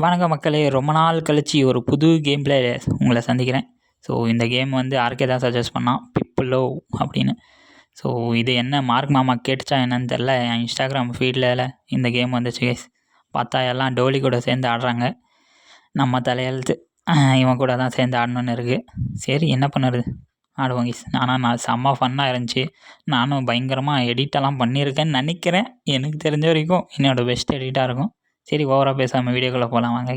வணக்கம் மக்களே, ரொம்ப நாள் கழிச்சு ஒரு புது கேமில் உங்களை சந்திக்கிறேன். ஸோ இந்த கேம் வந்து ஆர்கே தான் சஜஸ்ட் பண்ணான், பிப்புலோ அப்படின்னு. ஸோ இது என்ன மார்க் மாமா கேட்டுச்சா என்னன்னு தெரில, என் இன்ஸ்டாகிராம் ஃபீல்டில் இந்த கேம் வந்துச்சு guys. பார்த்தா எல்லாம் டோலி கூட சேர்ந்து ஆடுறாங்க. நம்ம தலையெழுத்து இவன் கூட தான் சேர்ந்து ஆடணுன்னு இருக்குது. சரி என்ன பண்ணுறது, ஆடுவோம் guys. ஆனால் நான் செம்ம ஃபன்னாக இருந்துச்சு. நானும் பயங்கரமாக எடிட்டெல்லாம் பண்ணியிருக்கேன்னு நினைக்கிறேன். எனக்கு தெரிஞ்ச வரைக்கும் என்னோடய பெஸ்ட் எடிட்டாக இருக்கும். சரி ஓவராக பேசாமல் வீடியோக்குள்ளே போகலாம் வாங்க.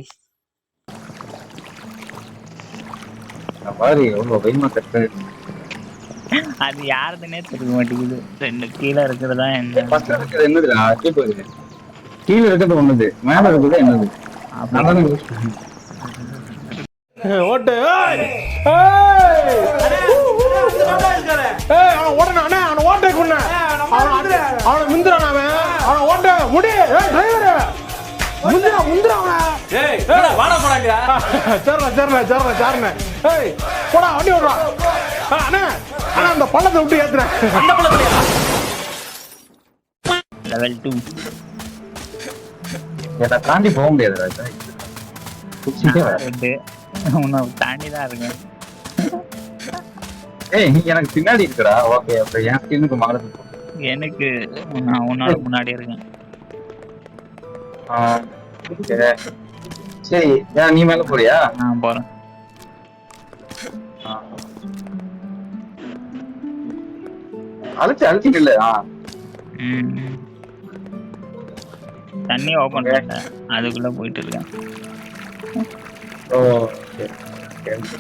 அது யாருதுன்னே தெரிய மாட்டேங்குது. ரெண்டு கீழே இருக்கிறதா என்ன, கீழே இருக்கிறது ஒண்ணுது, மேல இருக்கிறது என்னது? ஓட்டு ஓட்டை கொண்ட அவனை முந்திரான், அவன் ஓட்ட முடி டிரைவர் முந்திரா முந்திரா அவனை போடா வண்டி விடுறா அண்ணா அண்ணா அந்த பள்ளத்தை விட்டு ஏத்துறேன். லெவல் 2 இதை தாண்டி போக முடியாது, உன்னை தாண்டி தான் இருக்கேன். நீ எனக்கு பின்னாடி இருக்குடா. ஓகே, அப்ப என் ஸ்கின்னுக்கு மாறுது. எனக்கு நான் உன்னோட முன்னாடி இருக்கேன். சரி, நீ மேல போறியா? நான் போறேன். அழைச்சி இல்ல. தண்ணி ஓபன் பண்ண அதுக்குள்ள போயிட்டு இருக்கேன்.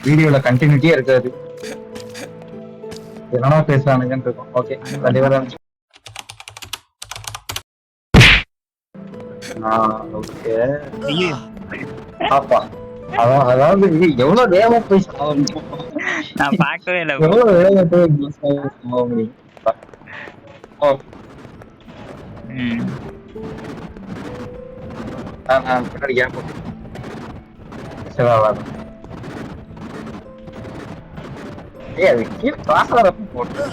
வீடியோல கண்டினியூட்டியா இருக்காது, என்னமா பேசுறானுங்கன்னு இருக்கும். ஓகே, அதாவது எவ்வளவு வேகமா போய் நான் பார்க்கவே இல்லை. எவ்வளவு வேகமா போய் பின்னாடி ஏன் போட்டு அது கீழே போட்டு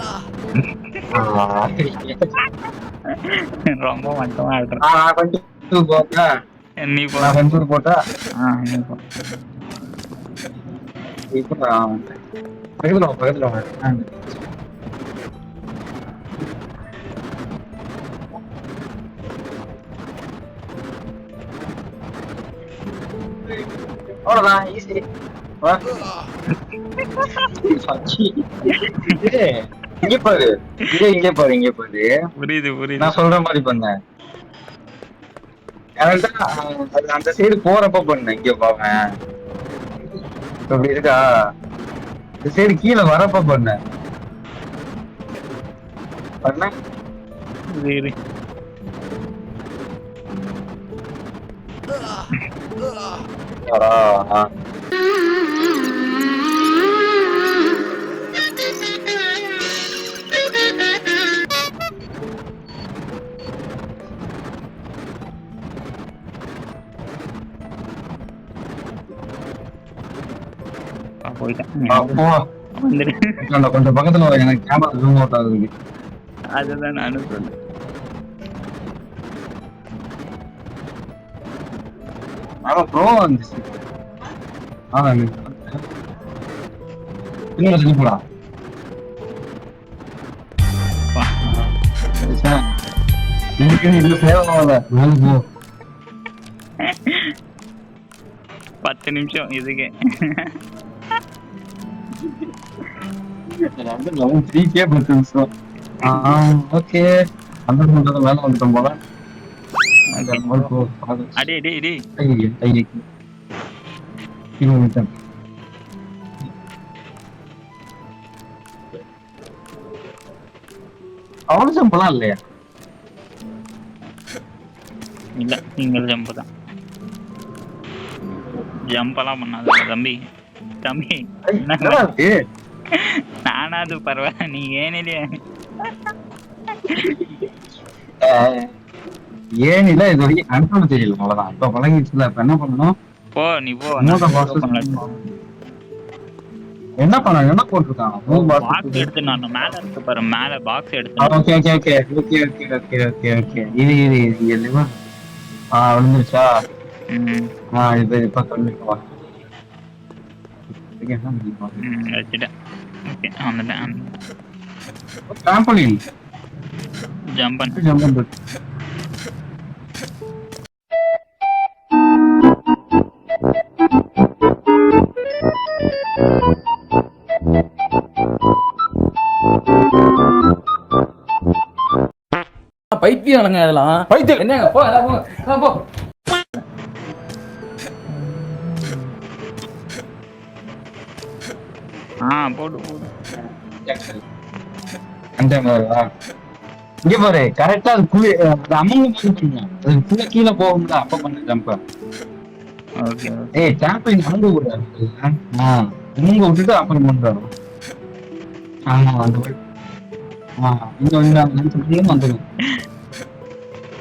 ரொம்ப மட்டுமா இருக்கிறேன். நீ போட்டா பக்கத்துல அவ்வளவுதான், ஈஸி. இங்க பாரு, இங்க பாரு. புரியுது. நான் சொல்ற மாதிரி பண்ணேன். அந்த சைடு போறப்ப பண்ண, இங்க பாவேன் அப்படி இருக்கா. இந்த சைடு கீழே வரப்ப பண்ண கொஞ்சம் பக்கத்துல எனக்கு கேமரா ஜூம் அவுட் ஆகுது. அதுதான் நானும் சொல்றேன். ப்ரோ வந்துச்சு. போடா 10 நிமிஷம் இதுக்கு. ஓகே, அந்த வேலை வந்துட்டோம் போல. அவ்வளவு ஜம்பெல்லாம் இல்லையா? இல்ல, சிங்கிள் ஜம்ப் தான். ஜம்பெல்லாம் பண்ணாத தம்பி. நானாவது பரவாயில்ல, நீ ஏனிலே ஏனில இது வரைக்கும் கண்ட்ரோல் தெரியல. அவ்வளவுதான், இப்ப பழகிடுச்சுல. இப்ப என்ன பண்ணணும்? போ நீ போ. என்ன பண்ண, என்ன போட்டுருக்கான்? பாக்ஸ் எடுத்து நான் மேல இருக்கு பாரு, மேல பாக்ஸ் எடுத்து. Okay okay okay okay okay okay okay okay இது இது இது லிவர் விழுந்துருச்சா? ம் இப்ப கண்டிப்பா வச்சுட்டேன். ஓகே வந்துட்டேன். டிராம்பலின் ஜம்ப் பண்ணு. ஜம்ப் பண்றது. பைத்தியம் அதெல்லாம் பைத்தியம். என்னங்க போ எல்லாம் போ எல்லாம் போ. போடு போடு. அந்த மாதிரியா? இங்க பாரு கரெக்டா அது குழி அது அமங்க பண்ணுங்க. அது குள்ள கீழே போகும்ல அப்ப பண்ண ஜம்ப். ஓகே ஏய் டிராம்பலின் அமங்க கூடாது. அமங்க விட்டுட்டு அப்புறம் பண்றாரு. ஆமா அந்த மாதிரி. இன்னும் வந்துடும்.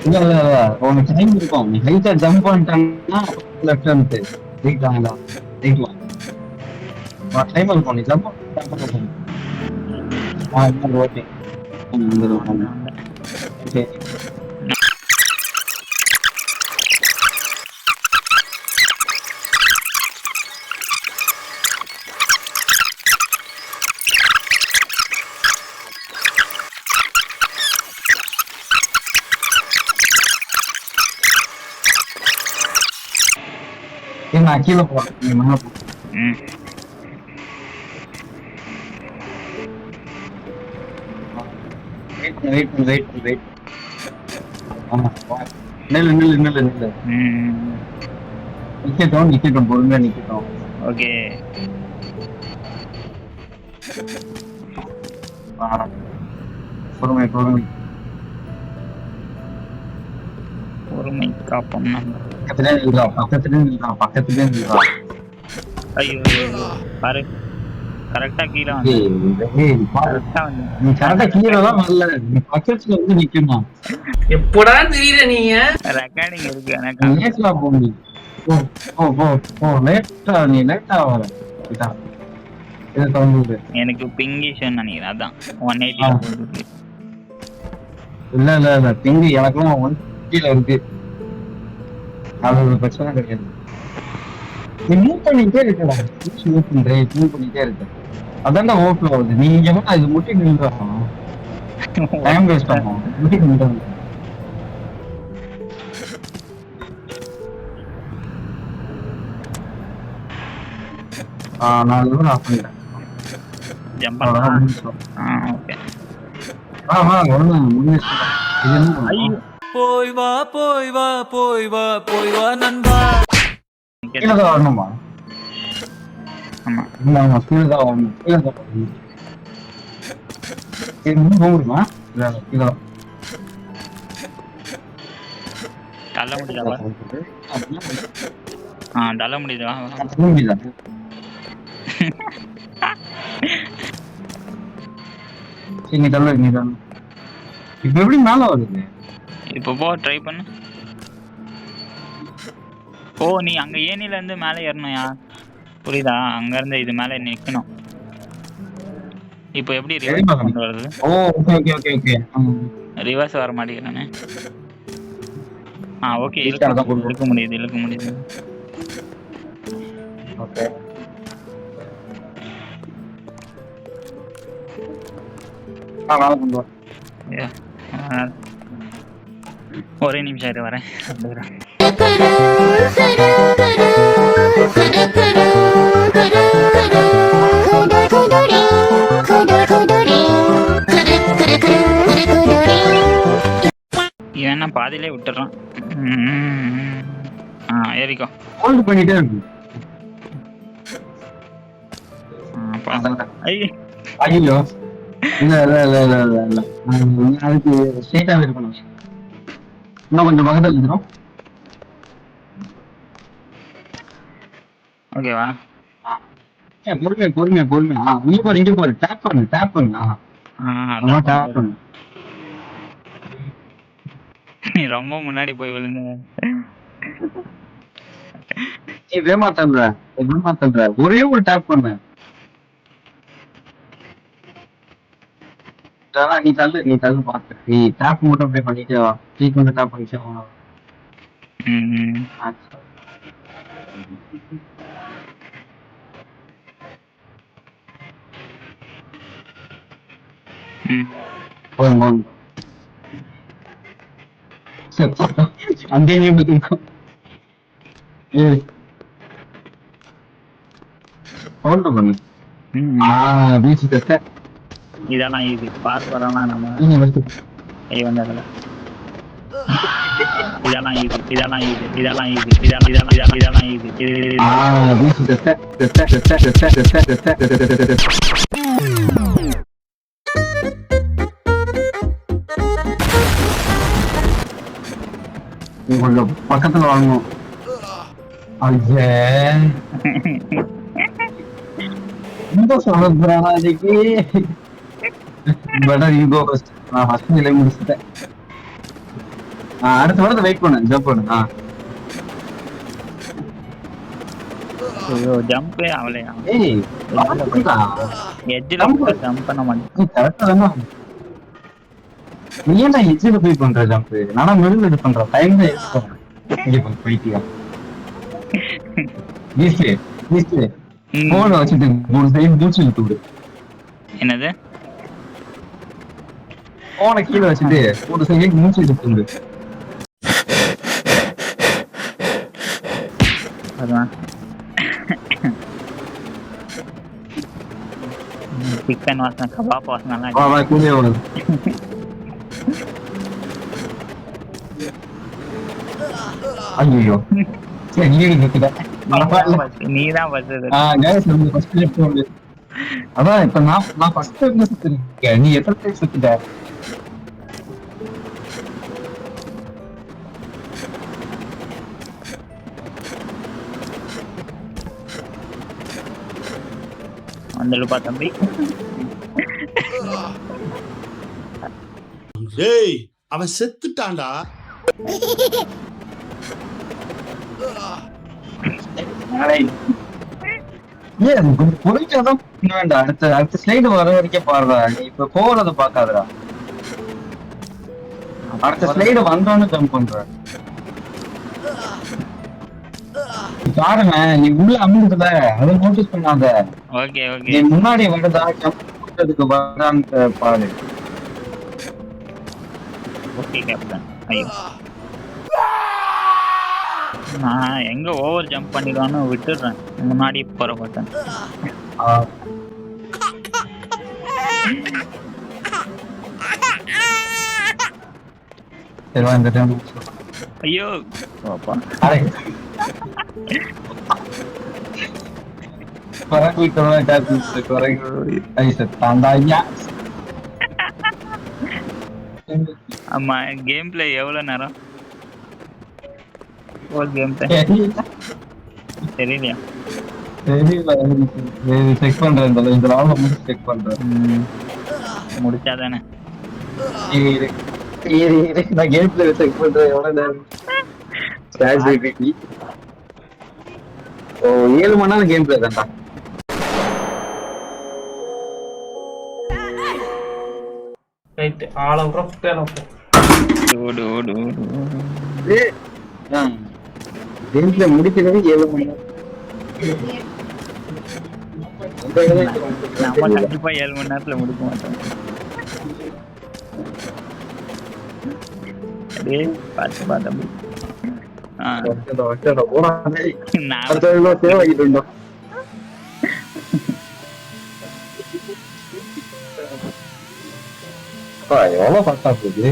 இல்ல இல்ல இல்ல உனக்கு டைம் இருக்கும். நீ ஹைட்டா ஜம்ப் பண்ணிட்டாங்கன்னா லெஃப்ட் ஹேண்ட் ரைட் ஆங்களா ரைட் வா. டைம் இருக்கும். நீ ஜம்ப் பண்ணி ஓகே. ஓகே நான் கீழே போறேன். நீ மேல போ. ம் வெயிட். நில்லு. ம் நிக்கட்டும் பொறுமையா நிக்கட்டும். ஓகே. பொறுமை பொறுமை காப்போம் நம்ம. பக்கத்துலயே நில்றா. ஐயோ பாரு கரெக்டா கீழே வந்து கரெக்டா வந்து நீ கரெக்டா கீழதான் வரல. நீ பக்கத்துல வந்து நிக்கணும். எப்படா தெரியல நீங்க ரெக்கார்டிங் இருக்கு எனக்கு. லேட்டா போ நீ. நீ லேட்டா வர. இதை தந்து எனக்கு பிங்கிஷன் நினைக்கிறேன். அதான் 180 போகுது. இல்ல பிங்கு எனக்கும் 150 இருக்கு. அது ஒரு பிரச்சனை கிடையாது. நீ மூவ் பண்ணிட்டே இருக்கடா. மூவ் பண்ணிட்டே இருக்க. அதான் ஓவர்ஃப்ளோ ஆகுது. நீ இங்க மட்டும் அது முட்டி நின்றுடும். டைம் வேஸ்ட் ஆகும். முட்டி நின்றுடும். நான் இதுவும் ஆஃப் பண்ணிட்டேன். ஜம்ப் பண்ணலாம். ஓகே. ஒன்றும் முடிஞ்சிச்சு. இது என்ன ஐயோ போய் வா நண்பா. கீழே தான் வரணுமா? ஆமா ஆமா கீழே தான் வரணும். போக முடியுமா? கீழே தள்ள முடியுதா? தள்ள முடியுதா? முடியுதா? நீ தள்ள. இப்ப எப்படி மேல வருது? இப்போ போ ட்ரை பண்ணு. நீ அங்க ஏனில இருந்து மேலே ஏறணும்யா. புரியுதா? அங்க இருந்து இது மேல நிக்கணும். இப்போ எப்படி ரிவர்ஸ் கொண்டு வருது? ஓகே. ரிவர்ஸ் வர மாட்டேங்கிறானே. ஓகே இழுக்க முடியுது. ஓகே. மேல கொண்டு வா. ஒரே நிமிஷம் இரு வரேன். இவன் பாதியிலே விட்டுறான். ஏறிக்கோ. ஹோல்ட் பண்ணிட்டே இருக்கு. ஐயோ இல்ல அதுக்கு ஸ்ட்ரெயிட்டா இருக்கணும். இன்னும் கொஞ்சம் பக்கத்துல இருக்கணும். ஓகேவா? பொறுமையா இங்க பாரு டேப் பண்ணு டேப் பண்ணு. நீ ரொம்ப முன்னாடி போய் விழுந்து. நீ வேமாத்தல்ற ஒரே ஒரு டேப் பண்ணு. நீ தள்ளு பாத்து. நீ டேப் மட்டும் அப்படியே பண்ணிட்டே வா. சீக்கிரம் டேப் பண்ணிட்டே வா. ம் போதும் போதும். சரி, அந்த இருக்கும். கவுண்டர் பண்ணு. பீச் டெஸ்ட் இதெல்லாம் இது பாஸ் வரலாம் நம்ம கை வந்ததில்ல. இதெல்லாம் இது இதெல்லாம் இது இதெல்லாம் இது இதெல்லாம் இதெல்லாம் இதெல்லாம் இதெல்லாம் இது பீச் டெஸ்ட் கொஞ்சம் பக்கத்துல வாங்கணும். ஐயே இந்த சொல்றானா இன்னைக்கு பெட்டர் யூ கோ ஃபர்ஸ்ட். நான் ஃபர்ஸ்ட் நிலை முடிச்சிட்டேன். அடுத்த வாரத்தை வெயிட் பண்ணு, ஜம்ப் பண்ணு. ஐயோ ஜம்ப் ஆவலையா? ஏய் எட்ஜ்ல ஜம்ப் பண்ண மாட்டேன். கரெக்டா தான நீ ஏன்டா எட்ஜ்ல போய் பண்ற ஜம்ப்? நானா மிடில் இது பண்றேன். டைம் தான் யூஸ் பண்றேன். இங்க போயிட்டியா நீஸ்லே நீஸ்லே போன் வச்சிட்டு ஒரு சைடு மூச்சு இழுத்து விடு. என்னது? போனை கீழே வச்சுட்டு ஒரு சைடு மூச்சு இழுத்து விடு. அதான் சிக்கன் வாசனை கபாப் வாசனை வா வா கூடவே வருது. ஐயோ சரி நீ நிறுத்திட்ட. நீதான் வச்சது. guys நம்ம ஃபர்ஸ்ட் லெஃப்ட் வந்து அதான் இப்ப நான் ஃபர்ஸ்ட் டைம் சுத்திருக்கேன். நீ எத்தனை டைம் சுத்திட்ட? வந்துடுப்பா தம்பி. டேய் அவன் செத்துட்டான்டா. புரிஞ்சாதான் வேண்டாம். அடுத்த ஸ்லைடு வர வரைக்கும் பாருடா. நீ இப்ப போறத பாக்காதடா. அடுத்த ஸ்லைடு வந்தோன்னு ஜம்ப் பண்ற. பாருங்க நீ உள்ள அமுதுல அதை நோட்டீஸ் பண்ணாத. Okay okay. நீ முன்னாடி வருதா ஜம்ப் பண்றதுக்கு வரான்னு பாரு. Okay captain. ஐயோ நான் எங்க ஓவர் ஜம்ப் பண்ணிடுவான்னு விட்டுடுறேன். முன்னாடி போற பட்டன். ஐயோ பாப்பா ஆமா கேம் பிளே எவ்வளவு நேரம்? ஒரு கேம் பிளே தெரியலையா? செக் பண்றேன். இந்த ராவுண்ட முடிச்சு செக் பண்றேன். முடிச்சாதானே நான் கேம் பிளே செக் பண்றேன். எவ்வளவு நேரம்? 7 மணி நேரம் கேம் பிளே தான்டா. ரைட் ஆளம் ப்ரொஃபைல் ஓடு ஓடு ஓடு. கேம் பிளே முடிக்கிறது 7 மணி நேரம். நம்ம கண்டிப்பா 7 மணி நேரத்துல முடிக்க மாட்டோம். பார்த்து பார்த்தா எவ்வளவு பார்த்தா போகுது.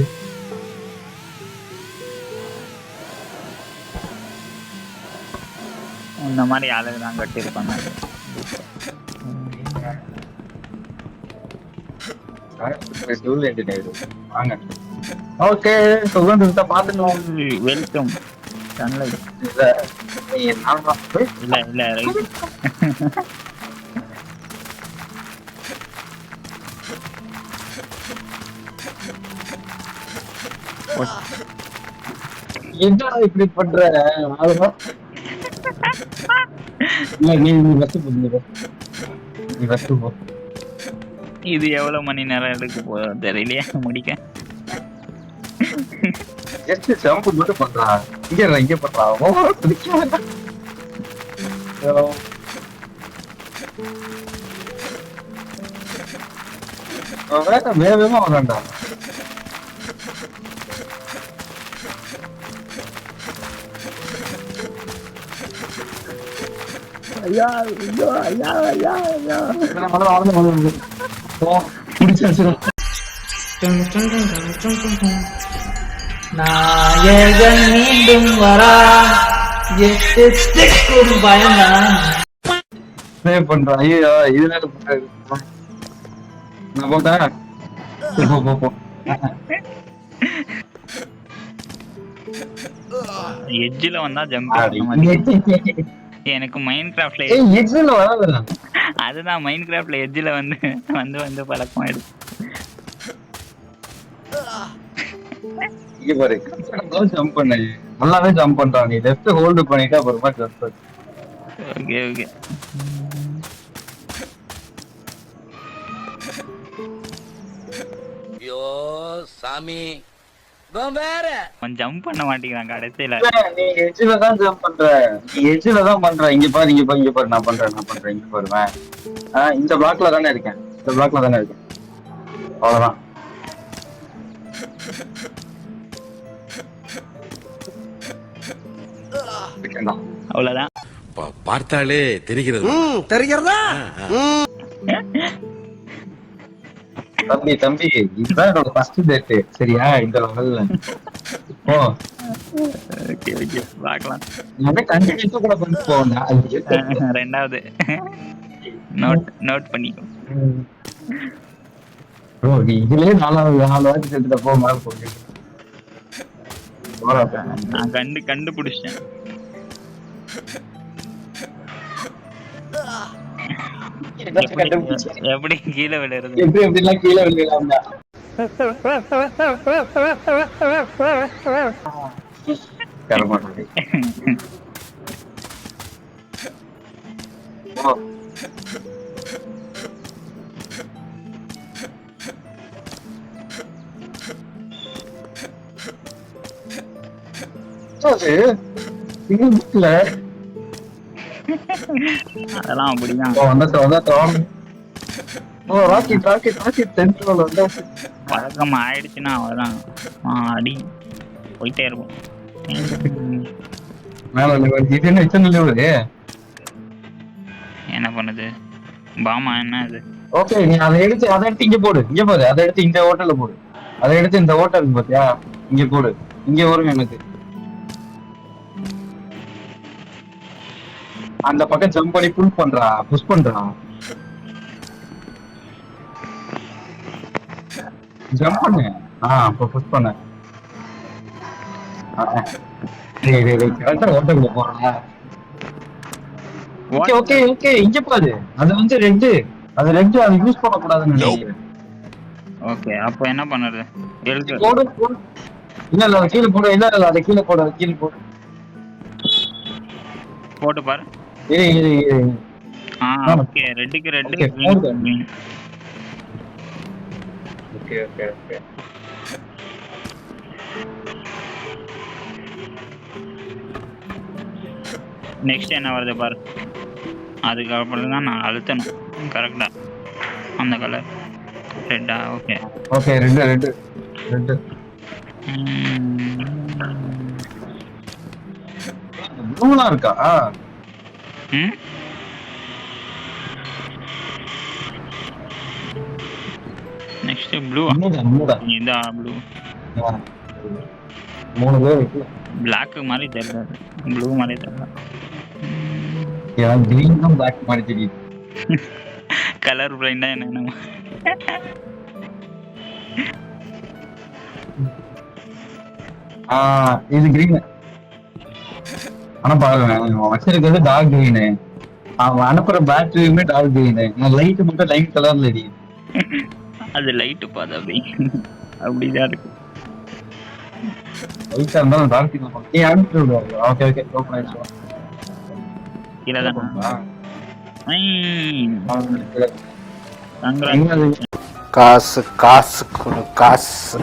இந்த மாதிரி ஆளுங்க தான் கட்டியிருப்பாங்க. ஓகே சுகந்திரத்தை பாத்துக்கலாம். Welcome sunlight. இல்ல இல்ல ரைட். என்ன இப்படி பண்ற? இல்ல நீ ஃபர்ஸ்ட் போ. இது எவ்வளவு மணி நேரம் எடுக்க போதும் தெரியலையா முடிக்க. ஜஸ்ட் ஜம்ப் மட்டும் பண்றா. இங்க பண்றா. வேகமா வரான்டா. நாயகன் மீண்டும் வரா ஒரு பயம் பண்றான். ஐயோ இதுல நான் போட்டேன். போ. எட்ஜில் வந்தா ஜம்ப் எனக்கு மைண்ட் கிராஃப்ட்ல அதுதான் மைண்ட் கிராஃப்ட்ல எட்ஜில் வந்து வந்து வந்து பழக்கமாயிடுச்சு. இங்க பாரு ஜம்ப் பண்ண நல்லாவே ஜம்ப் பண்றான். நீ லெஃப்ட் ஹோல்டு பண்ணிட்டு அப்புறமா ஜம்ப் பண்ணு. Okay okay. ஐயோ சாமி வேற ஜம்ப் பண்ண மாட்டேங்கிறான் கடைசியில. நீ எட்ஜ்ல தான் ஜம்ப் பண்ற. நீ எட்ஜ்ல தான் பண்ற. இங்க பாரு இங்க பாரு நான் பண்றேன் இங்க பாருவேன். இந்த பிளாக்ல தானே இருக்கேன். அவ்வளவுதான். அவ்வளவுதான். பார்த்தாலே தெரிகிறதா? தம்பி இதுதான் என்னோட ஃபர்ஸ்ட் டேட். சரியா இந்த லெவல்ல ஓ ஓகே ஓகே பார்க்கலாம். நம்ம கண்டிப்பா கூட பண்ணி போறோம். ரெண்டாவது நோட் பண்ணிக்கோ. ப்ரோ நீ இதுலயே 4 வாட்டி செத்துட்ட போ மேல போங்க. நான் கண்டுபிடிச்சேன். எப்படி கீழே விழுறது? எப்படிலாம் கீழே விழுகலாம்டா. அதெல்லாம் அப்படிதான். பழக்கம் ஆயிடுச்சுன்னா அவ்வளவுதான். அடி போயிட்டே இருக்கும். என்ன பண்ணுது பாமா? என்ன இது? ஓகே நீ அதை எடுத்து இங்க போடு. அதை எடுத்து இந்த ஹோட்டல்ல போடு. அதை எடுத்து இந்த ஹோட்டல் பாத்தியா இங்க போடு. இங்க வரும் எனக்கு. அந்த பக்கம் ஜம்ப் பண்ணி புஷ் பண்றான். ஜம்ப் பண்ணு. அப்ப புஷ் பண்ண. கரெக்டா ஹோட்டல்ல போறான். ஓகே இங்க பாரு. அது வந்து ரெட். அது யூஸ் பண்ண கூடாதுன்னு நினைக்கிறேன். ஓகே அப்ப என்ன பண்ணுறது? போடு. இல்ல அதை கீழே போடு. அதை கீழே போடு. போட்டு பாரு. ஓகே ரெட்டுக்கு ரெட். ஓகே நெக்ஸ்ட் என்ன வருது பாரு. அதுக்கப்புறம் தான் நான் அழுத்தணும் கரெக்டா. அந்த கலர் ரெட்டா? Okay red. ப்ளூலாம் இருக்கா? Next blue. இதா ப்ளூ. 3 பேர் இருக்கு. Black மாதிரி தெரியல, ப்ளூ மாதிரி தெரியல. கிரீன் தான் Black மாதிரி தெரியுது. கலர் பிளைண்டா என்ன? இது கிரீன். ஆனா பாருங்க வச்சிருக்கிறது டார்க் கிரீனு. அவன் அனுப்புற பேட்டரியுமே டார்க் கிரீனு. லைட் மட்டும் லைட் கலர்ல எரியுது. அது லைட் பாது அப்படிதான் இருக்கு. லைட்டா இருந்தாலும் டார்க் கிரீன். நீ அனுப்பிட்டு விடுவாங்க. ஓகே ஓபன் ஆயிடுச்சு. கீழே தான் காசு கொடு காசு.